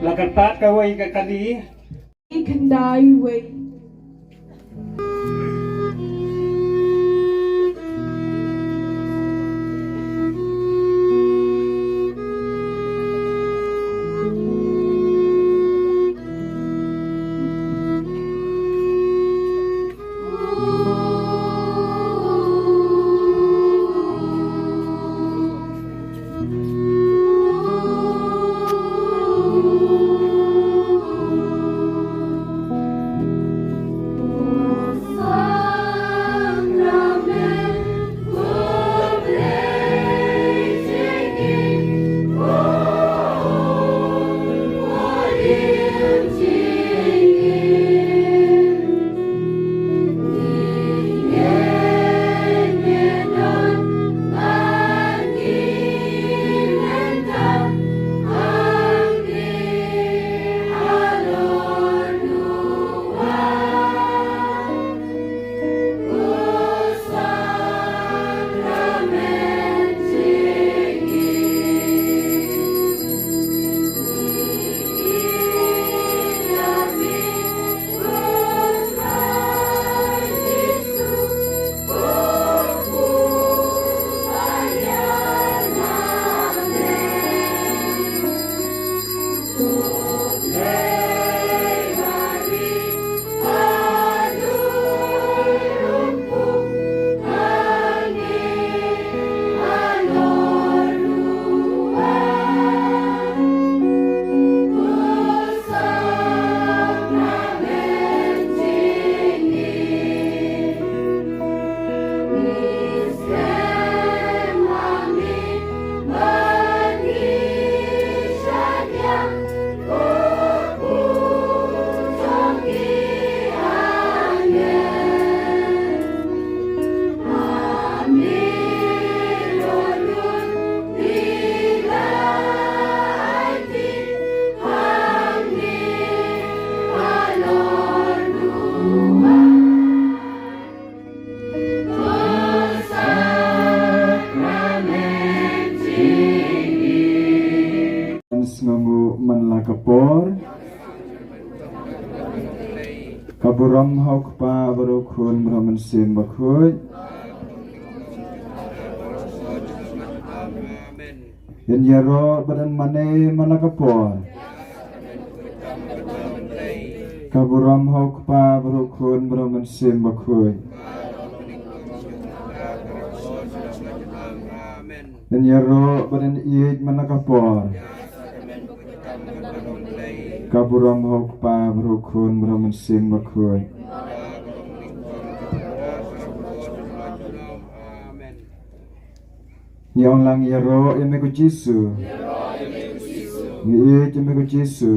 Lakan pat kaway kadi Ikandai way. Semoga menlakapor kaburam hauk pa barukun meramen sim bakhuj yan yaro badan mane menlakapor kaburam hauk pa barukun meramen sim bakhuj yan yaro badan iej menlakapor kaburam hauk pa barukun meramen sim bakhuj Yang lang yaro yamego Jisu Ni yamego Jisu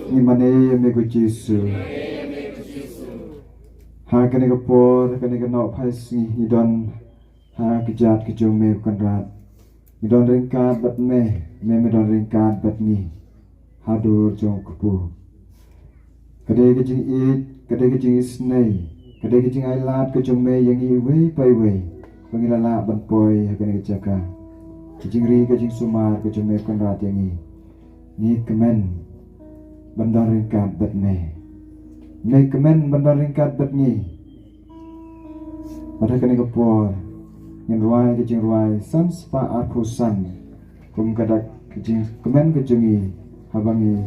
Ni mane yamego Jisu Ha kane kapor kane kanok phais ni don ha kejat kejong me kanrat ni don ringkat bat me don ringkat bat ni hadur jong kupu kade kejing it kade kejing snai kade kejing ailat kejong me yang i wei pai wei pangilala banpoy kane kejaka kejing ri kejing sumar kejong me kanrat yang i ni kemen bandar ringkat bat me Nei kemen bandar ringkat bat ni pada kane kapor yang ruai kejing ruai san spa arpusan kum kadak kejing kemen kejungi habangi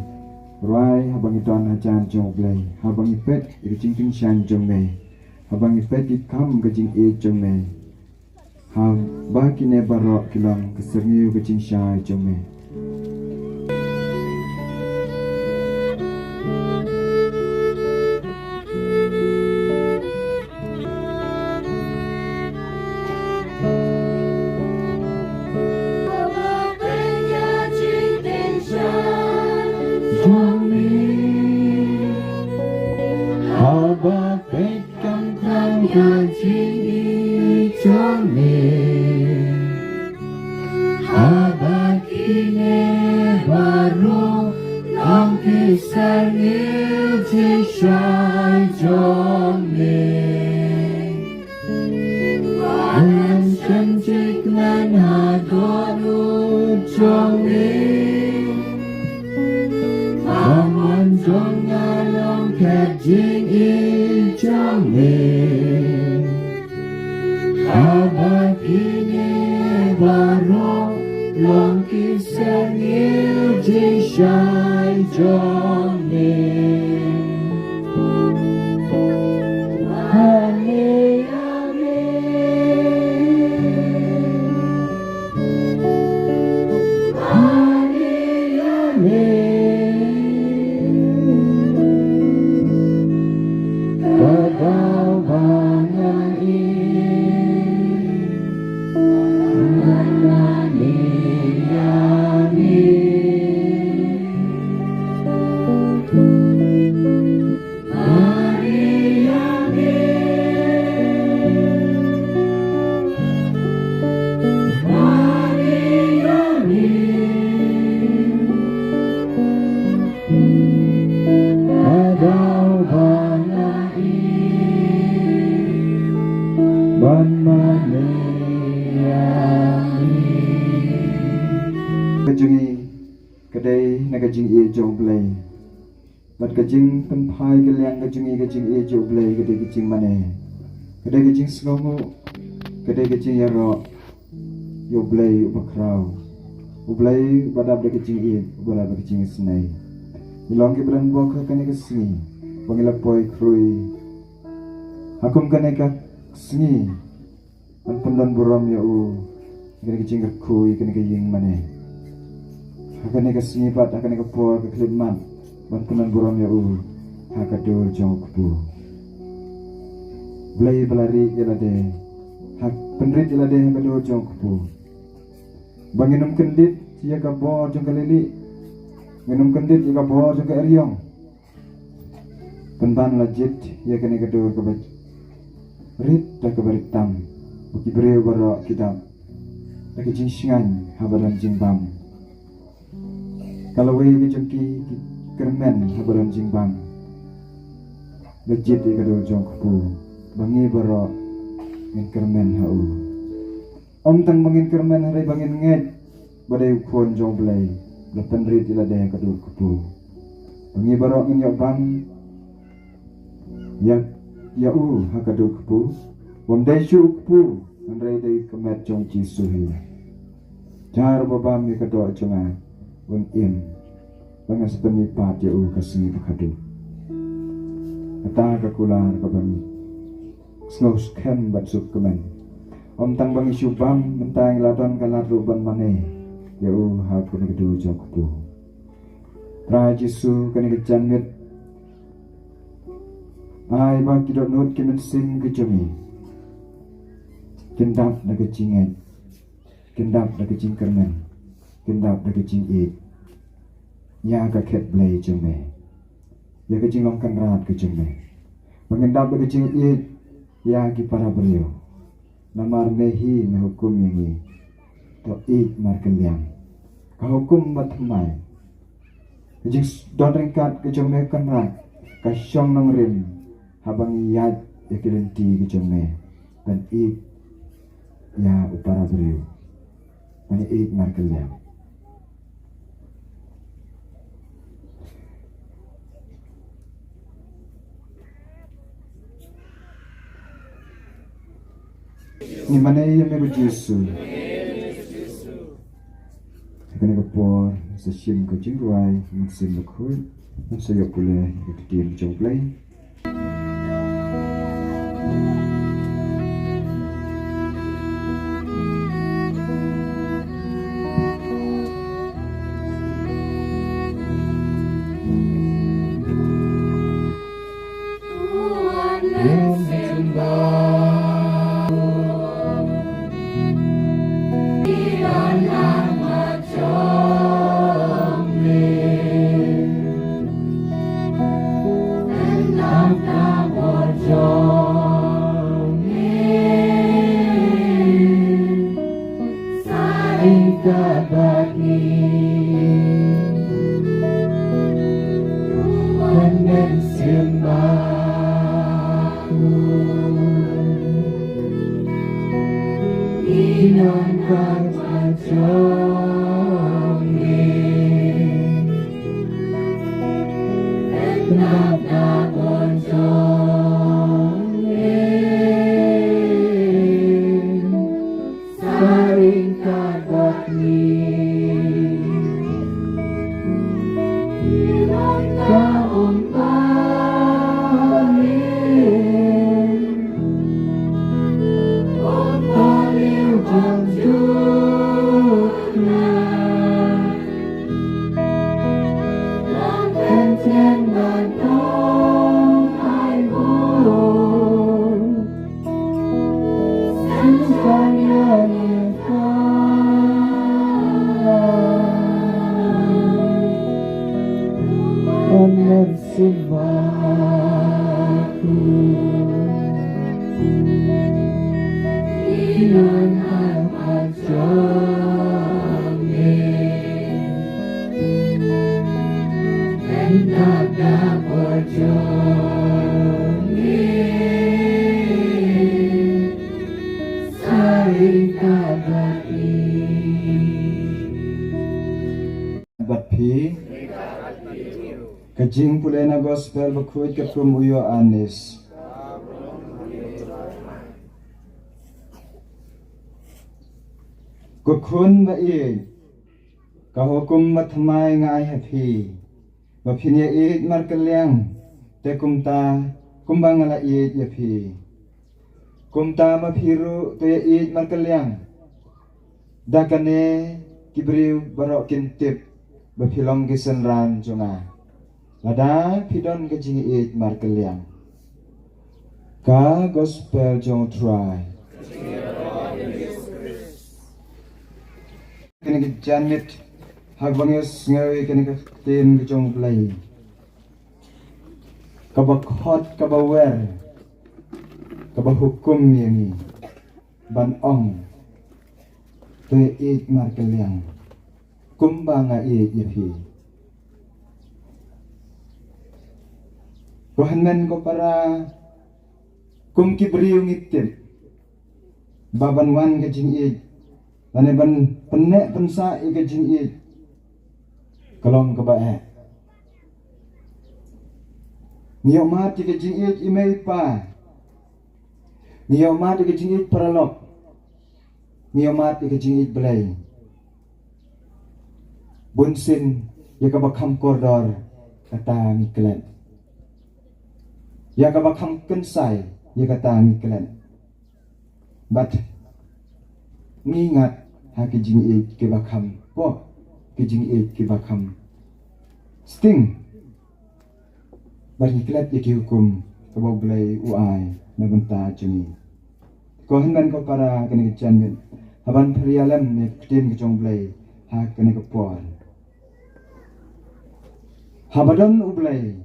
ruai habangi don hajan jong blai habangi pet kejing ting shan jong me habangi pet ikam kejing e jong me ha baki ne barok kilang keserniu kejing syai jong me Kejing tempai kalian kejing e joblay kede kejing mane kede kejing slomo kede kejing yaro joblay ubakrau ublay pada kejing e ubala kejing snai ilong ke beran bok kane kesni pangila poi krui hakum kane ka sni an pendan buram ya u kede kejing kui kane kejing mane hakane kesni pat hakane ka po ke kliman bantuan buram ya hakadul jong kupu blai belari ilade hak penrit ilade hakadul jong kupu banginum kendit sia ka bor jong kalili minum kendit ika bor jong ka eryong pentan lajit ya kene kadul ka rit ta ka baritam buki bre baro kitab ta ke jingsingan habaran jingbam kalau we ke jongki kermen habaran jingbang legit ikadul jong kupu bangi baro min kermen hau Om tang bangin kerman hari bangin nget badai ukon jong belai lepen rit ila deh kadur kupu bangi barok nyo bang ya hakadur kupu wondai syu kupu andai dai kemet jong cisuhi jar babam mi kadoa jonga un im bangas temi pat ya kasih pakadu kata kakular kabami snous ken bat suk kemen om tang bangi syubam mentang ladon kalar ruban mane ya hakun kedu jokpu pra jisu kani kejanmit ai ba kidot not kimen sing kejomi kendap na kecingen kendap na kecing kermen kendap na kecing it ya ka khet blai jome ya kecing long kan rat kejome mengendap na kecing it ya ki para beliau namar mehi na hukum yangi to ik mar kaliang ka hukum matmai kejing don rengkat kejome kan rat ka syong nang rim habang yat ekilenti kejome dan ik ya upara beliau Pani ik mar kaliang ni mana ia me Yesu kena kapor sa sim ko jingwai sim ko khoi sa yo pule ke tim jong play Kajing pulai na gospel bakuit kaprum uyo anis. Kukun ba kahukum matmai ngai happy. Bapinya mar kaliang te kumta kumbang ala yapi. Kumta mapiru to mar kaliang. Dakane kibriu barok kintip bapilong gisan ran junga. Lada pidon kejing mar kaliang. Ka gospel jong try. Kini kejanit hagbangis ngawi kini ketin kejong play. Kabakot kabawer. Kabahukum yangi. Banong. Tuh mar kaliang. Kumbanga yapi. Kuhanan ko para kung kibriyo ngitip babanwan kajing Lane ban penek pensa ika jing i kalong ke bae. Ngiyo mat ika jing i imei pa. Ngiyo mat ika jing i paralok. Ngiyo mat ika jing i belai. Bunsin ya ka bakam koridor kata ngiklen. Ya ka bakam kensai ya kata ngiklen. But ngingat ha ki jing e ke bakam po ki jing e ke bakam sting bagi klet ki hukum ke bau belai uai na benta jemi ko hendan ko para kene ke jan haban prialam ne ktin ke jong belai ha kene ke por habadan ublai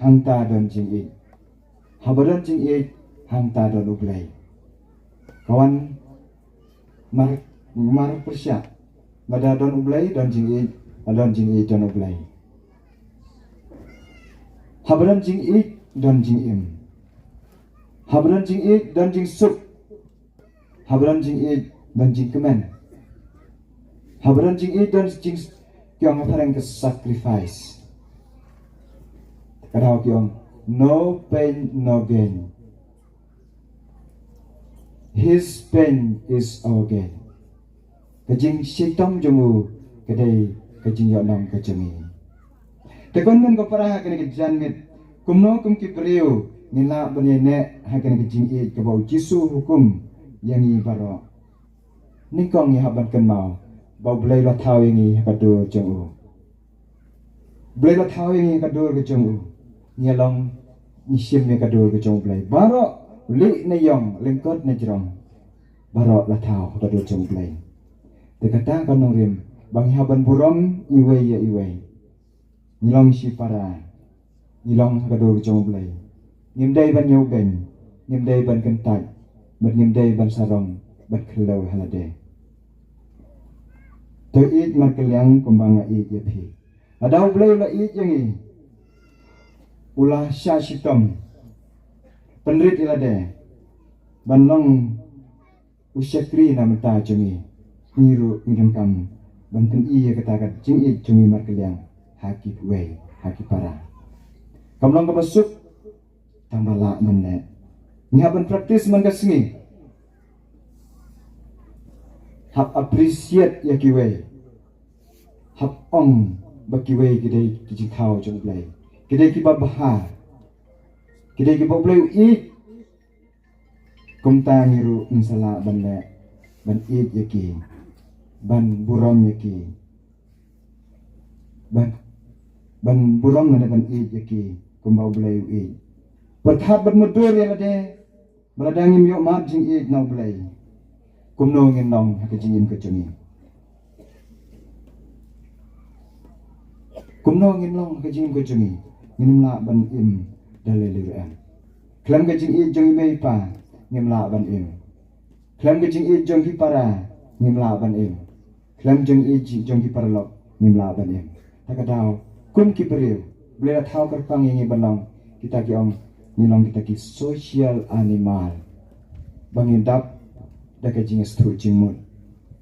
hangta don jing e habadan jing e hangta don ublai kawan mar persya bada don ublai don jing e don ublai habran jing e don jing im habran jing e don jing sup habran jing e don jing kemen habran jing e don jing kyong parang ke sacrifice kadao kyong no pain no gain. His pain is our gain. Kajing syaitam jumu kadai kajing yonam kajami. Tekon ko para kene kejanmit kumno kum ki priu nila banyene hakene kajing i ke bau jisu hukum yang i baro. Nikong i haban kan mau bau blai la thau yang i kadu jongu. Blai la thau yang i kadu ke jongu. Nyalong nisim me kadu ke jongu blai. Baro li na yong lengkot na jrong barok la thao ka do jong blai te kata ka nong rim bang haban burom iwe ya iwe nilong si para nilong ka do jong blai nim dai ban yo ben nim dai ban kentai bat nim dai ban sarong bat khlo halade to it mar kelyang kumbanga it ya phi adau blai la it yang i ulah sya sitom penrit ilade banlong usyakri na mata jungi niru ngidam bantun iya katakat jing i jungi markeliang haki wei haki para kamlong kabasuk tambala menne ngihaban praktis mangkasingi hap appreciate ya kiwei hap ong bakiwei gidai kijikau jong blai gidai kibabahar kita kita boleh eat kumta ngiru insala banda ban eat yaki ban buram yaki ban buram mana ban eat yaki kumba boleh eat berkat bermudur ya lade beradangim yok mat jing eat nau boleh kumno ngendong hakajingin kecumi kumno ngendong hakajingin kecumi minumla ban im daliliran klam kajing i jong imei pa ngimla ban im klam kajing i jong hi para ngimla ban im klam jong i jong hi paralok ngimla ban im takadao kum ki periu bela thau kerpang ngi banong kita ki ong nilong kita ki social animal bangindap da kajing stru jingmut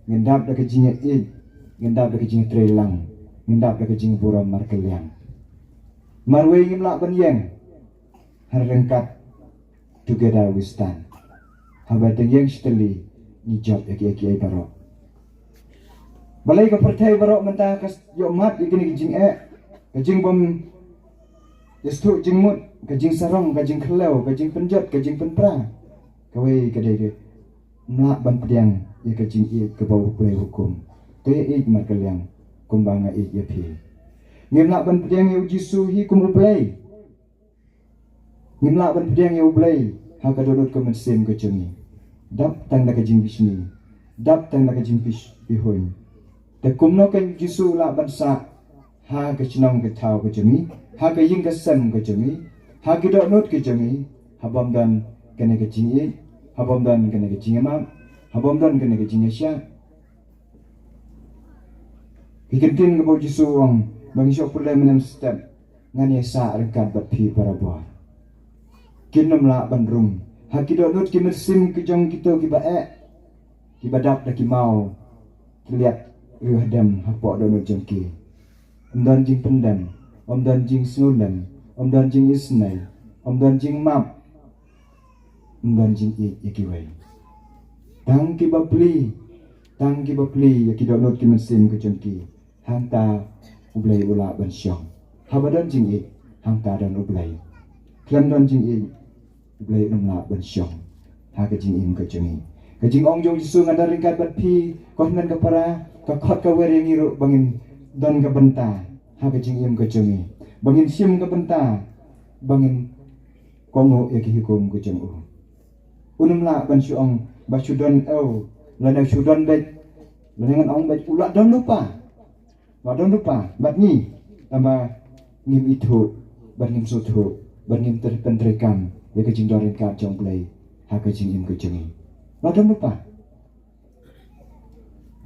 ngindap da kajing i ngindap da kajing trelang ngindap da kajing buram markeliang marwe ngimla ban yeng harengkat together we stand habateng yang steli ni job eki ai barok balai ka pertai barok mentah kas yo mat ikini jing kajing bom yestu jingmut kajing sarong kajing khlew kajing penjot kajing penpra kawai kadai de mlak ban pediang ye kajing i ke bau kulai hukum te i mat kaliang kumbanga i ye phi ngimlak ban pediang ye jisu hi kum uplai ngimla ban pedang ya ublai ha ka dodot ko mesim ko chungi dap tang da ka jing bisni dap tang da ka jing fish bihoin te kumno kan jisu la ban sa ha ka chinong ka thau ko chungi ha ka ying ka sem ko chungi ha ki dot not ki chungi ha bom dan kene ka jing e ha bom dan kene ka jing ma ha bom dan kene ka jing sya ikentin ko jisu wang bang syo pulai menem step ngani sa rekat bat phi para buah kinam la bandrung hakido nut ki mesim ki jong kita ki bae badap dah ki mau lihat riuh dam hapok donut jengki dan jing pendam dan jing snulam dan jing isnai dan jing map dan jing yaki wai tang ki bapli yaki donut ki mesin ke jengki hang ta ublai ula ban syong habadan jing hang ta dan ublai klam dan jing ublai namla ban syong ha ke jing ke jengi kajing ong jong Yesus ngada ringkat bat pi kau nan kapara ka khot ka wer yang iru bangin don ka benta ha kajing im ka jengi bangin sim ka benta bangin kongo ya ki hukum ka jeng unum la ban su ong ba su don la da su don bet la ngan ong bet ulat don lupa bat ni tamba ngim itu bat ngim sutu bat ngim terpentrekam ya kajing don ringkat jong play ha kajing im ka jengi Madam lupa.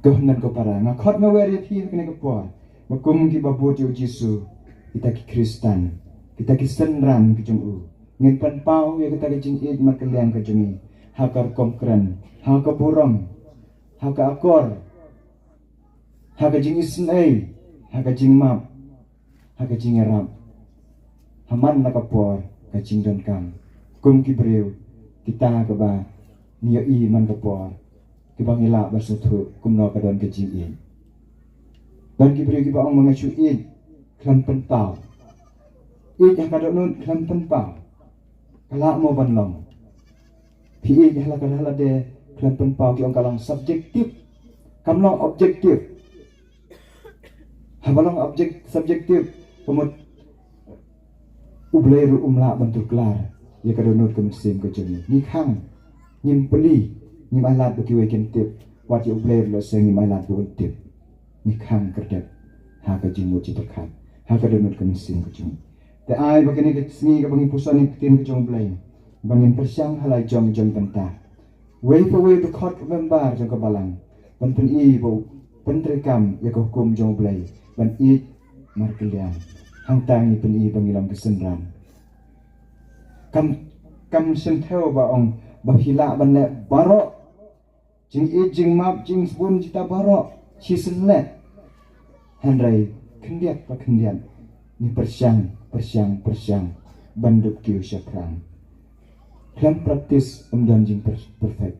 Kehendak kepara ngakot ngaweri thi kene kepuan. Makum ki babu tiu Jisu. Kita ki Kristen. Kita ki senran ki jung ngin pan pau ya kita ki jing id makeliang ke jungi. Hakar komkren, haka burong, haka akor. Haka jing isnai, haka jing map. Haka jing arab. Haman nakapuar ka jing don kam. Kum ki breu kita ke ba niya man kapor kibang ila bersutu kumno kadon kejin dan kibri kibang mga suin klan penpau yang kadon nun klan penpau kala mo banlong pi yang kala de klan penpau ki ong kalang subjektif kamlong objektif habalong subjektif pemut ubleru umla bentuk klar ya kadon nun kemesim kejini ni khang nyim peli nyim alat bagi weekend tip wat you blare lo sing nyim alat bu tip ni khang kerdet ha ka jimu citakhat ha ka donut ka mesin ka jung te ai bagani ke sni ka bangi pusan ni tin ka jung blai bangin persyang halai jong benta wei pa wei khot membar jong ka balang ban pen i bo pentrekam ya ka hukum jong blai ban i markelian hang tangi pen i bangilam kesenran kam sentheu ba ong bahila banle barok jing map jing spun cita barok cisenlet handrai kendiat pa kendiat ni persyang banduk kiu syakrang klan praktis umdan jing perfect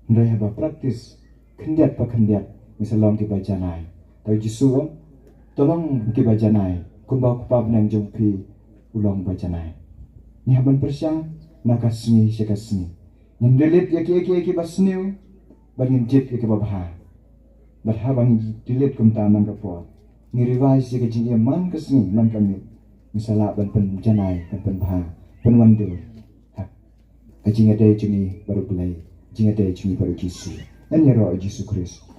handrai haba praktis kendiat pa kendiat misalong ki bajanai tau Jisu tolong ki bajanai kumbau kupa benang jongpi ulong bajanai ni haban persyang nakasni syakasni nyendelit yaki basniu bangin jit yaki babha barha bangin dilit kumta man kapot ni revise yaki jing man kasni man kami misala ban pen janai ban pen bha pen wandu hak kajing ada juni baru belai jing ada juni baru Jisu dan ya roh Jisu Kristus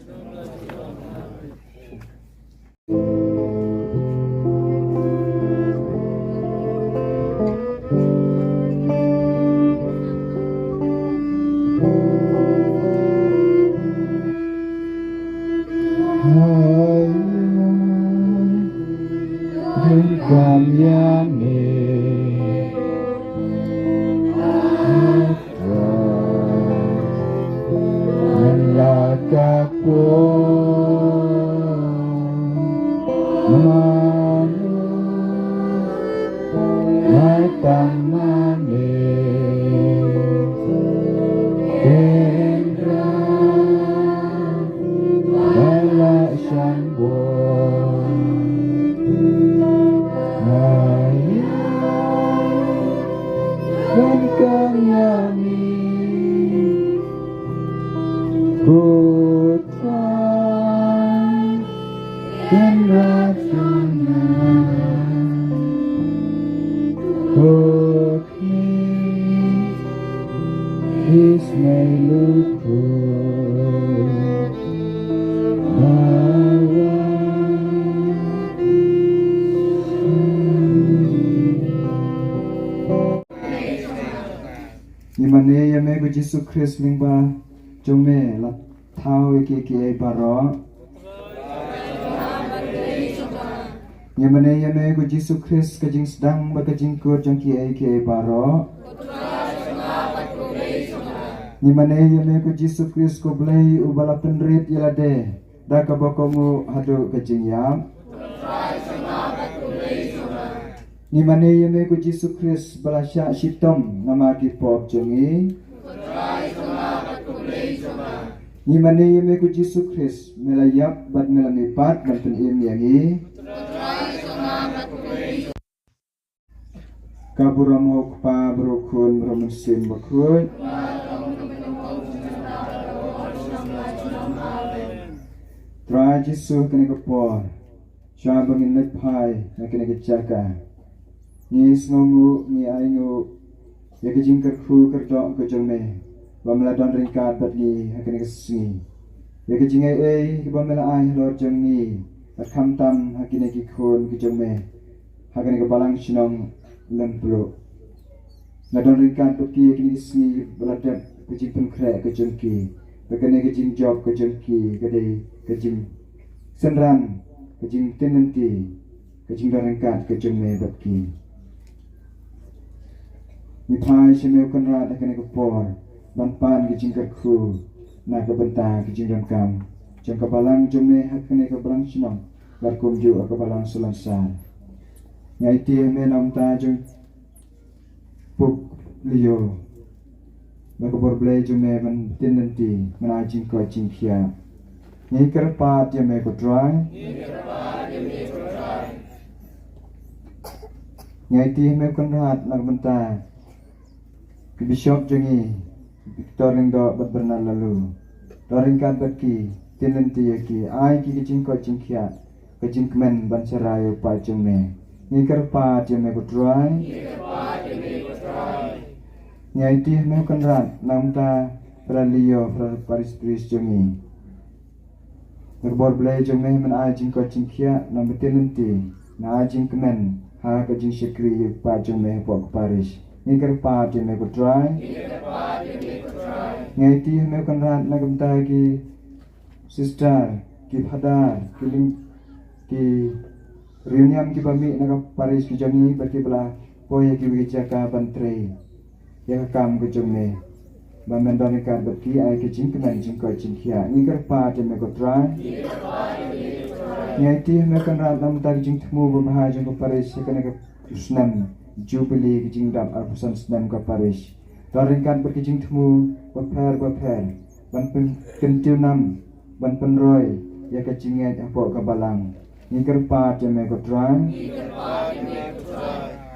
Imane yame go Jisu Christ lingba jome la thao ke baro Yamane yame go Jisu Christ ka jing sedang ba ka jing ko jang ke baro Ni mane yeme ku Jesus Christ ko blai ubala penrit yalade da ka bokomu hadu kecing yam. Ni mane yeme ku Jesus Christ balasya sitom nama ki pop jongi. Ni mane yeme ku Jesus Christ melayap bat melamipat ban pen im yangi. Kaburamo pa brokun bromusin bakut. Try Jesus kena kepor. Siya bangin lepai na kena kejaga. Ni sengomu ni aingu ya kejing kerku kerdok kejome. Bamladon ringkat bat ni kena kesengi. Ya kejing ai bamela ai lor jeng ni. At kamtam hakine kikun kejome. Hakene kebalang sinong lemplo. Ladon ringkat bat ki kena kesengi beladak kejing penkrek kejengki. Bakane kejing job kejengki kadai kejing senran kejing tenenti kejing darangkat kejing mebatki ni pai semeu kanra dakane kepor banpan kejing kerku na kebenta kejing rangkam jang kabalang jome hakane kabalang sinong barkum ju kabalang sulansar ngaiti menam ta jung puk liyo bakabor blai jome ban tenenti menajing ko jing khia ni kerpat yang aku try. Ngaiti me konrat nak benta. Ke bishop jengi Victor ringdo berberna lalu. Doringkan berki tinenti yaki ai ki jingko jingkia ke jingkmen bansarai pa jengme. Ni kerpat yang aku try. Ngaiti me konrat namta pralio paris jengi. Nerbor belai jomeh men ajing ko jingkia na betenenti na ajing kemen ha ka jing syekri pa jomeh pok paris ni kerpa de me ko try ngaiti me kan rat na gamta ki sister ki phadar ki ling ki reunion ki bami na ka paris ki jami bati bla poye ki wicha ka bantre ya kam ko jomeh Bamen donikan beki ai ke jing kemen jing ko jing khia ni kerpa de me ko try ngaiti me kan rat nam ta jing thmu bu bha jing ko paris ke ne ke snam jubilee ke jing dap arpusan snam ko paris donikan beki jing thmu ba pher ban pen kentiu nam ban pen roy ya ke jing ai apo ka balang ni kerpa de me ko try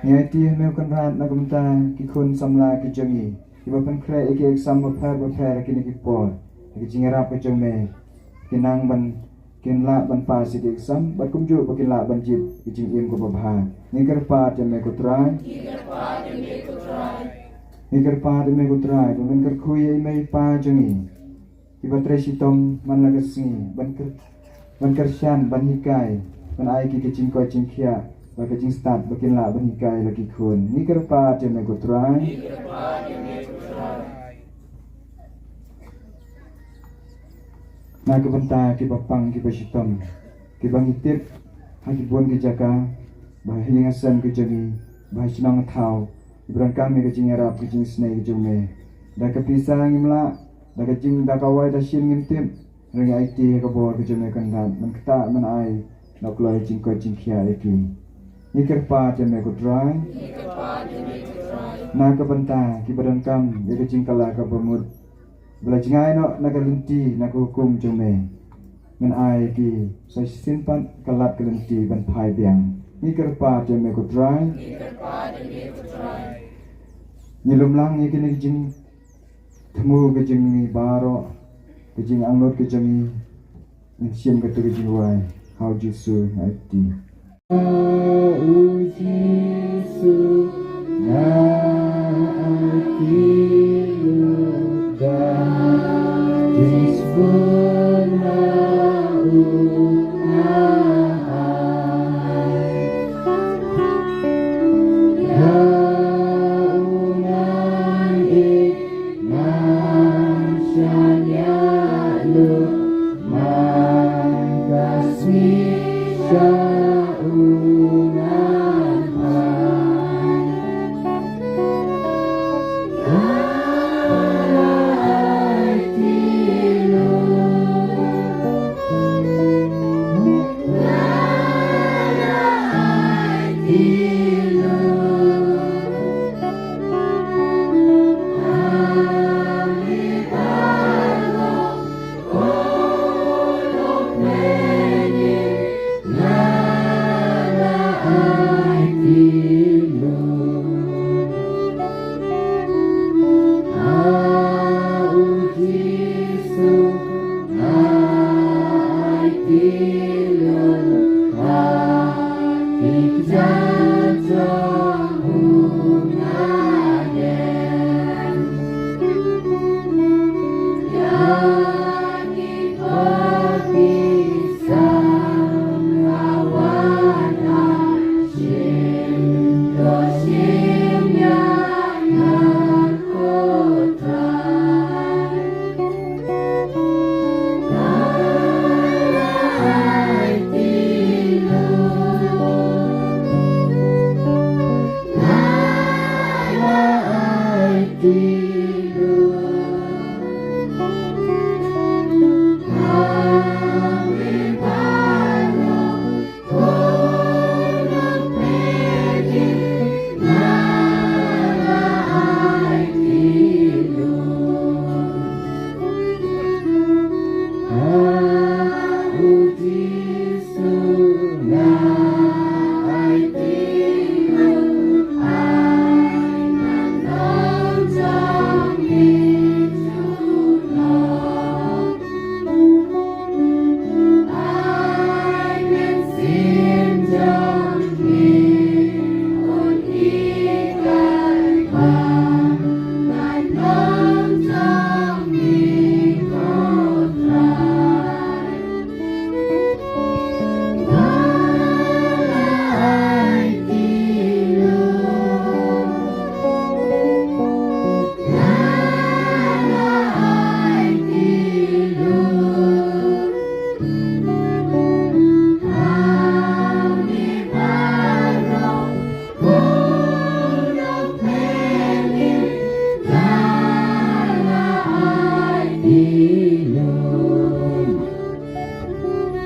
ngaiti me kan rat na gamta ki khun samla ki jangi iba penkre eki exam berper kini kipor eki jingerap kejome kinang ban kinla ban pas di exam bat kumju bakinla ban jib ijing im ko babha ni kerpa de me ko try ni kerpa de me ko try ban ker khui ai mai pa jongi iba tresitom man lagasi ban kersian ban hikai ban ai ki kejing ko jingkhia ba kejing start bakinla ban hikai lagi khun ni kerpa de me ko try na kebenta ki bapang ki basitom ki bangitip haki buan ki jaka bah hilingasan ki jami bah sinang thau ibran kami ki jingarap ki jing snai ki jume da ka pisang imla da ka jing da ka wai da shin ngintip ring IT ka bor ki jume kan dan man kata man ai nak loi jing ko jing khia iki ni kerpa jame ko dry na kebenta ki badan kam ki jing kala ka bermud Bela jingai no nagalenti nak hukum jome men ai ki sai simpan kalat kelenti ban pai biang ni kerpa jome ko dry ni lumlang ni kini jing temu ke jing ni baro ke jing anglot ke jing ni siam ke tu ke jing wai how jisu ati jisu na ati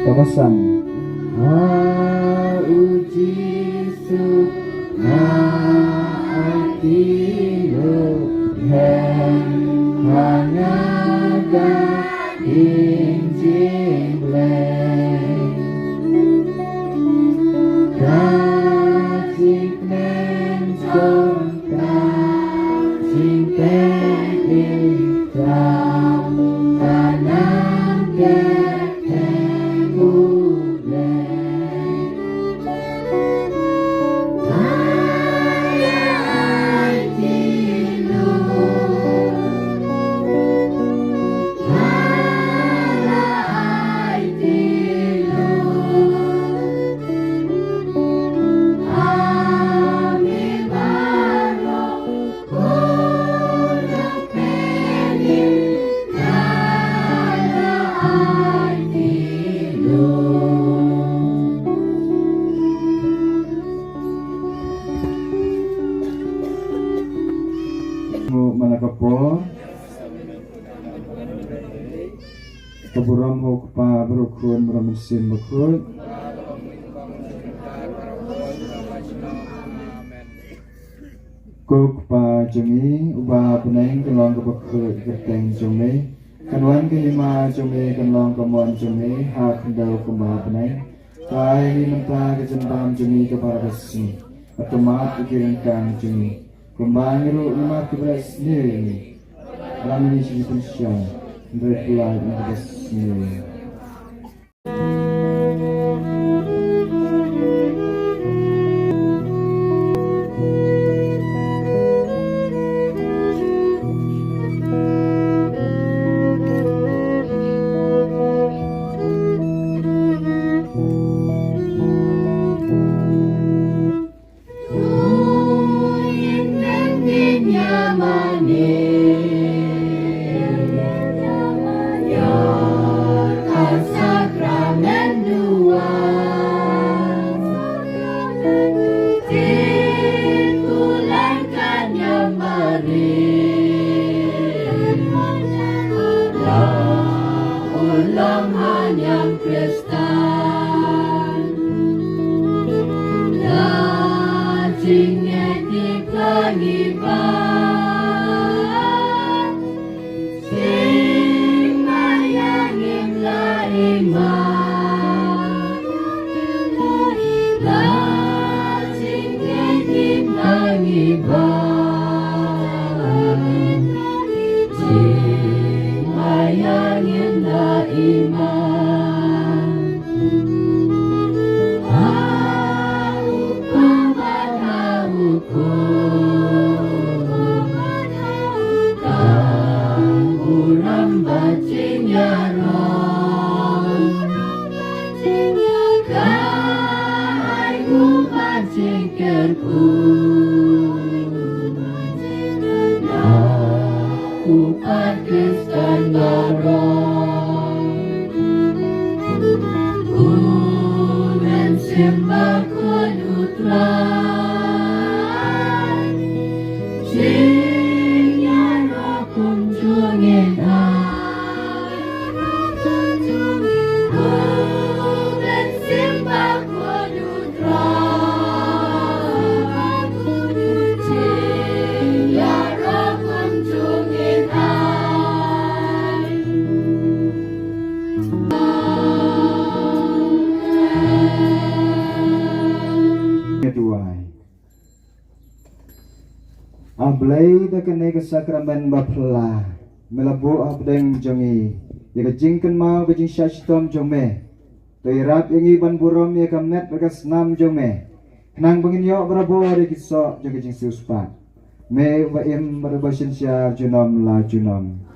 Kawasan manakapo kaburam ho pa berukun beramesin berukun kuk pa jemi ubah peneng kelong kebekut keteng jemi kanwan kelima jemi kelong kemuan jemi hak kendau kembah peneng kai ni mentah kejembam jemi kepada besi otomat dikirimkan jemi kembang iru 15 ni dalam ini sini pensiun regular 15 ni. Upat Kristen lorong dan sembah kudutran Jingnya roh kunjungin dan sembah kudutran Jingnya roh kunjungin kedua ablay da kene ke sakramen bapla melabu abdeng jongi ya kejingken mau kejing syastom jome toirat ingi ban burom ya kamet bekas nam jome kenang bengin yo berabo hari kisok jo kejing siuspa me wa im berbasin syar junom la junom